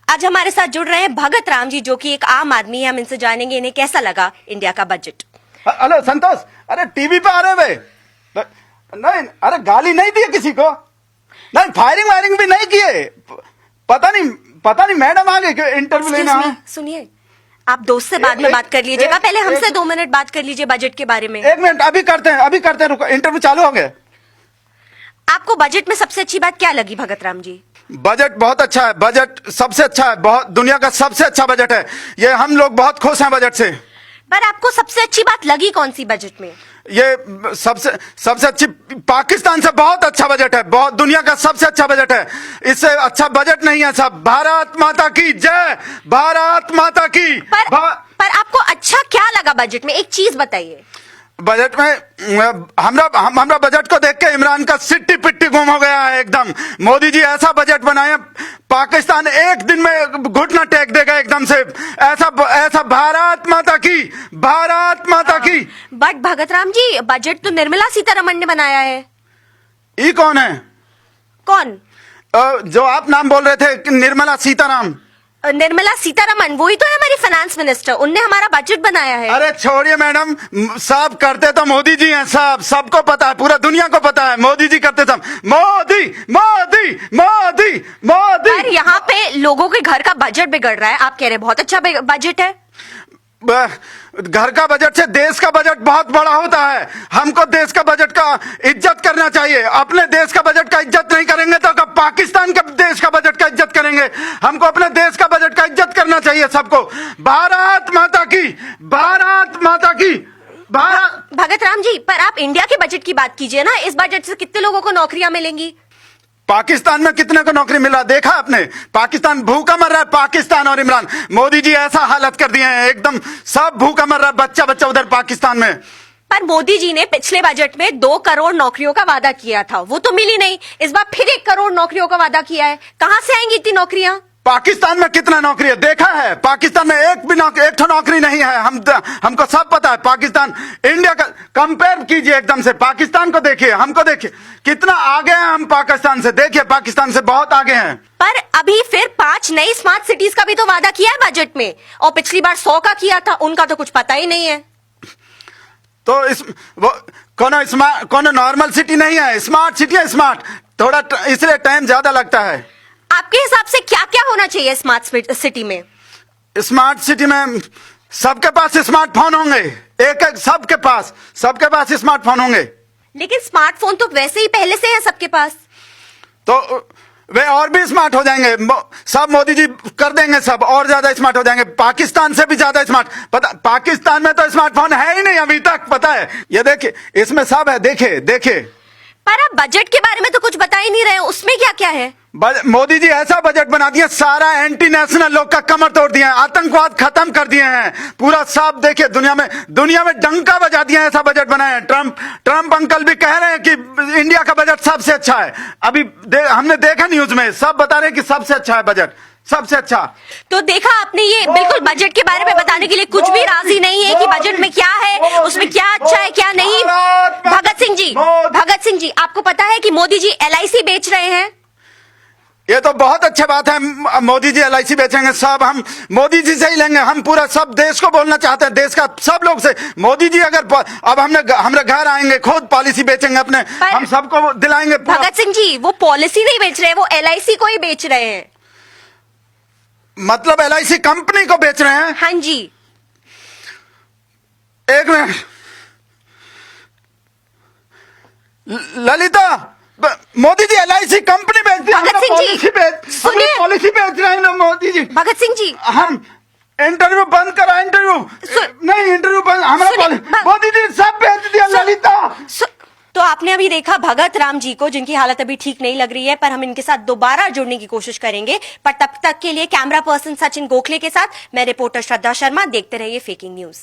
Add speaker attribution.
Speaker 1: आज हमारे साथ जुड़ रहे हैं भगत राम जी, जो कि एक आम आदमी है। हम इनसे जानेंगे इन्हें कैसा लगा इंडिया का बजट।
Speaker 2: हेलो संतोष, अरे टीवी पे आ रहे वे? नहीं, अरे गाली नहीं दी किसी को, नहीं फायरिंग वायरिंग भी नहीं किए। पता नहीं मैडम आ गए इंटरव्यू लेना है।
Speaker 1: सुनिए, आप दोस्त से बाद में बात कर लीजिएगा, पहले हमसे 2 मिनट बात कर लीजिए बजट के बारे में।
Speaker 2: 1 मिनट, अभी करते हैं, रुको, इंटरव्यू चालू हो गया।
Speaker 1: आपको बजट में सबसे अच्छी बात क्या लगी भगत राम जी?
Speaker 2: बजट बहुत अच्छा है, बजट सबसे अच्छा है, बहुत दुनिया का सबसे अच्छा बजट है ये। हम लोग बहुत खुश हैं बजट से।
Speaker 1: पर आपको सबसे अच्छी बात लगी कौन सी बजट में?
Speaker 2: ये सबसे अच्छी पाकिस्तान से बहुत अच्छा बजट है, बहुत दुनिया का सबसे अच्छा बजट है। इससे अच्छा बजट नहीं है साहब। भारत माता की जय, भारत माता की।
Speaker 1: पर आपको अच्छा क्या लगा बजट में? एक चीज बताइए।
Speaker 2: बजट में हमरा बजट को देख के इमरान का सिट्टी पिट्टी गुम हो गया है एकदम। मोदी जी ऐसा बजट बनाए, पाकिस्तान एक दिन में घुटना टेक देगा एकदम से। ऐसा भारत माता की, भारत माता की।
Speaker 1: बट भगत राम जी, बजट तो निर्मला सीतारमण ने बनाया है।
Speaker 2: ये कौन है?
Speaker 1: कौन?
Speaker 2: जो आप नाम बोल रहे थे कि निर्मला सीताराम।
Speaker 1: निर्मला सीतारमण वही तो है हमारी फाइनेंस मिनिस्टर, उनने हमारा बजट बनाया है।
Speaker 2: अरे छोड़िए मैडम, सब करते तो मोदी जी हैं, सबको पता है, पूरा दुनिया को पता है मोदी जी करते सब। मोदी मोदी मोदी मोदी।
Speaker 1: पर यहाँ पे लोगों के घर का बजट बिगड़ रहा है, आप कह रहे हैं बहुत अच्छा बजट है।
Speaker 2: घर का बजट से देश का बजट बहुत बड़ा होता है। हमको देश का बजट का इज्जत करना चाहिए। अपने देश का बजट का इज्जत नहीं करेंगे तो कब पाकिस्तान के देश का बजट का इज्जत करेंगे? हमको अपने देश का बजट का इज्जत करना चाहिए सबको। भारत माता की, भारत माता की, भारत।
Speaker 1: भगत राम जी, पर आप इंडिया के बजट की बात कीजिए ना। इस बजट से कितने लोगों को नौकरियां मिलेंगी?
Speaker 2: पाकिस्तान में कितने को नौकरी मिला देखा आपने? पाकिस्तान भूखा मर रहा है, पाकिस्तान और इमरान। मोदी जी ऐसा हालत कर दिए हैं एकदम, सब भूखा मर रहा है, बच्चा बच्चा उधर पाकिस्तान में।
Speaker 1: पर मोदी जी ने पिछले बजट में 2 करोड़ नौकरियों का वादा किया था, वो तो मिली नहीं। इस बार फिर 1 करोड़ नौकरियों का वादा किया है। कहां से आएंगी इतनी नौकरियां?
Speaker 2: पाकिस्तान में कितना नौकरी है देखा है? पाकिस्तान में एक तो नौकरी नहीं है। हमको सब पता है। पाकिस्तान इंडिया का कंपेयर कीजिए एकदम से, पाकिस्तान को देखिए, हमको देखिए, कितना आगे हैं हम पाकिस्तान से। देखिए पाकिस्तान से बहुत आगे हैं।
Speaker 1: पर अभी फिर 5 नई स्मार्ट सिटीज का भी तो वादा किया है बजट में, और पिछली बार 100 का किया था, उनका तो कुछ पता ही नहीं है।
Speaker 2: तो कोनो नॉर्मल सिटी नहीं है, स्मार्ट सिटी है। स्मार्ट थोड़ा इसलिए टाइम ज्यादा लगता है।
Speaker 1: आपके हिसाब से क्या क्या होना चाहिए स्मार्ट सिटी में?
Speaker 2: स्मार्ट सिटी में सबके पास स्मार्टफोन होंगे, एक सबके पास स्मार्टफोन होंगे।
Speaker 1: लेकिन स्मार्टफोन तो वैसे ही पहले से है सबके पास।
Speaker 2: तो वे और भी स्मार्ट हो जाएंगे, सब मोदी जी कर देंगे, सब और ज्यादा स्मार्ट हो जाएंगे, पाकिस्तान से भी ज्यादा स्मार्ट। पाकिस्तान में तो स्मार्टफोन है ही नहीं अभी तक, पता है? ये देखिए, इसमें सब है, देखिए।
Speaker 1: पर आप बजट के बारे में तो कुछ बता ही नहीं रहे, उसमें क्या क्या है?
Speaker 2: मोदी जी ऐसा बजट बना दिया, सारा एंटी नेशनल लोग का कमर तोड़ दिए हैं, आतंकवाद खत्म कर दिए हैं पूरा। सब देखिए, दुनिया में डंका बजा दिया है, ऐसा बजट बनाया है। ट्रम्प अंकल भी कह रहे हैं कि इंडिया का बजट सबसे अच्छा है। अभी हमने देखा न्यूज में, सब बता रहे हैं कि सबसे अच्छा है बजट, सबसे अच्छा।
Speaker 1: तो देखा आपने, ये बिल्कुल बजट के बारे में बताने के लिए कुछ भी राजी नहीं है कि बजट में क्या है, उसमें क्या अच्छा है क्या नहीं। भगत सिंह जी, आपको पता है कि मोदी जी LIC बेच रहे हैं?
Speaker 2: ये तो बहुत अच्छी बात है, मोदी जी LIC बेचेंगे। सब हम मोदी जी से ही लेंगे, हम पूरा सब देश को बोलना चाहते हैं, देश का सब लोग से। मोदी जी अगर अब हमारे घर आएंगे, खुद पॉलिसी बेचेंगे अपने, हम सबको दिलाएंगे।
Speaker 1: भगत सिंह जी, वो पॉलिसी नहीं बेच रहे, वो LIC को ही बेच रहे हैं।
Speaker 2: मतलब LIC कंपनी को बेच रहे हैं?
Speaker 1: हाँ जी।
Speaker 2: एक minute Lalita, Modi ji LIC company बेचती है, पॉलिसी बेच रहे हैं मोदी जी।
Speaker 1: भगत सिंह जी,
Speaker 2: हम इंटरव्यू बंद करा, इंटरव्यू बंद, हमारा मोदी जी सब बेच दिया ललिता।
Speaker 1: तो आपने अभी देखा भगत राम जी को, जिनकी हालत अभी ठीक नहीं लग रही है, पर हम इनके साथ दोबारा जुड़ने की कोशिश करेंगे। पर तब तक के लिए कैमरा पर्सन सचिन गोखले के साथ मैं रिपोर्टर श्रद्धा शर्मा, देखते रहिए फेकिंग न्यूज।